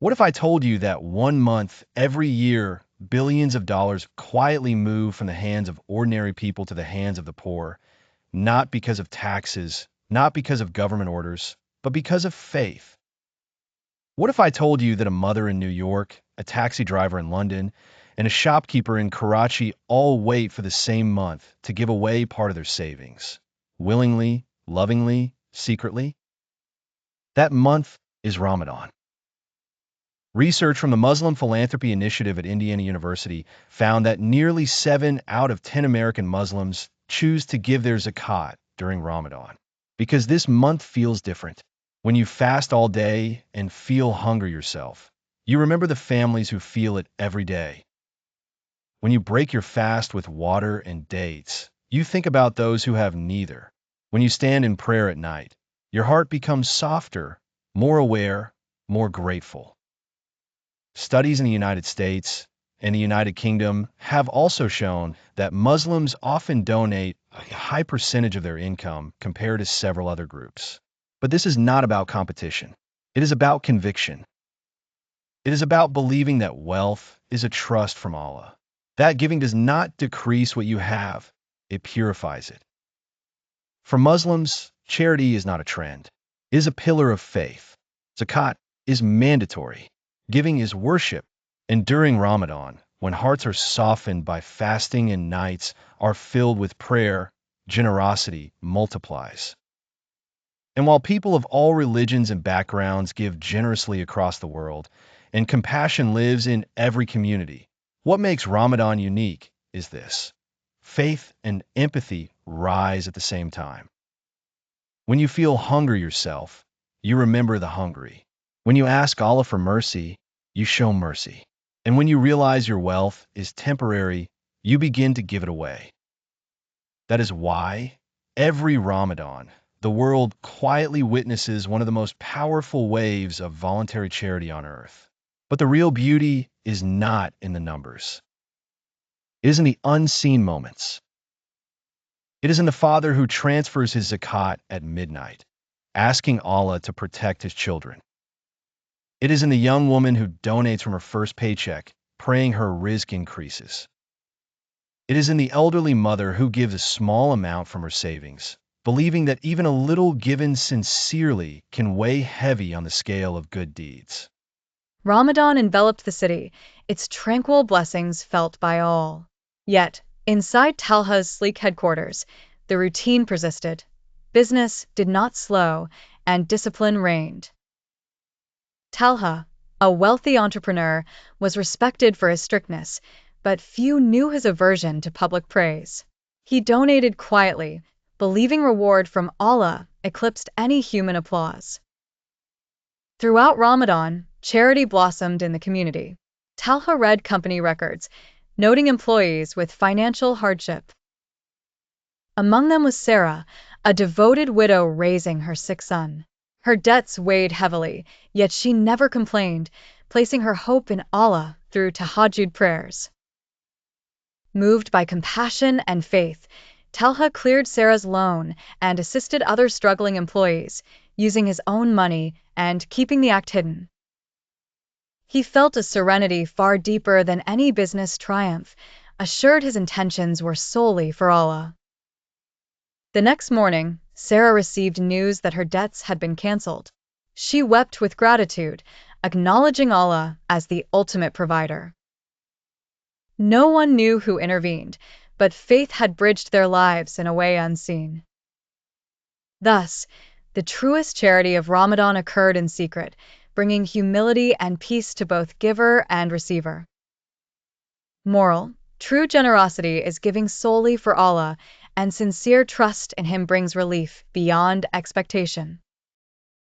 What if I told you that one month, every year, billions of dollars quietly move from the hands of ordinary people to the hands of the poor, not because of taxes, not because of government orders, but because of faith? What if I told you that a mother in New York, a taxi driver in London, and a shopkeeper in Karachi all wait for the same month to give away part of their savings? Willingly, lovingly, secretly? That month is Ramadan. Research from the Muslim Philanthropy Initiative at Indiana University found that nearly 7 out of 10 American Muslims choose to give their zakat during Ramadan because this month feels different. When you fast all day and feel hunger yourself, you remember the families who feel it every day. When you break your fast with water and dates, you think about those who have neither. When you stand in prayer at night, your heart becomes softer, more aware, more grateful. Studies in the United States and the United Kingdom have also shown that Muslims often donate a high percentage of their income compared to several other groups. But this is not about competition. It is about conviction. It is about believing that wealth is a trust from Allah. That giving does not decrease what you have, it purifies it. For Muslims, charity is not a trend. It is a pillar of faith. Zakat is mandatory. Giving is worship. And during Ramadan, when hearts are softened by fasting and nights are filled with prayer, generosity multiplies. And while people of all religions and backgrounds give generously across the world, and compassion lives in every community, what makes Ramadan unique is this: faith and empathy rise at the same time. When you feel hunger yourself, you remember the hungry. When you ask Allah for mercy, you show mercy. And when you realize your wealth is temporary, you begin to give it away. That is why every Ramadan, the world quietly witnesses one of the most powerful waves of voluntary charity on earth. But the real beauty is not in the numbers. It is in the unseen moments. It is in the father who transfers his zakat at midnight, asking Allah to protect his children. It is in the young woman who donates from her first paycheck, praying her rizq increases. It is in the elderly mother who gives a small amount from her savings, believing that even a little given sincerely can weigh heavy on the scale of good deeds. Ramadan enveloped the city, its tranquil blessings felt by all. Yet, inside Talha's sleek headquarters, the routine persisted. Business did not slow, and discipline reigned. Talha, a wealthy entrepreneur, was respected for his strictness, but few knew his aversion to public praise. He donated quietly, believing reward from Allah eclipsed any human applause. Throughout Ramadan, charity blossomed in the community. Talha read company records, noting employees with financial hardship. Among them was Sarah, a devoted widow raising her sick son. Her debts weighed heavily, yet she never complained, placing her hope in Allah through tahajjud prayers. Moved by compassion and faith, Talha cleared Sarah's loan and assisted other struggling employees, using his own money and keeping the act hidden. He felt a serenity far deeper than any business triumph, assured his intentions were solely for Allah. The next morning, Sarah received news that her debts had been canceled. She wept with gratitude, acknowledging Allah as the ultimate provider. No one knew who intervened, but faith had bridged their lives in a way unseen. Thus, the truest charity of Ramadan occurred in secret, bringing humility and peace to both giver and receiver. Moral: true generosity is giving solely for Allah, and sincere trust in Him brings relief beyond expectation.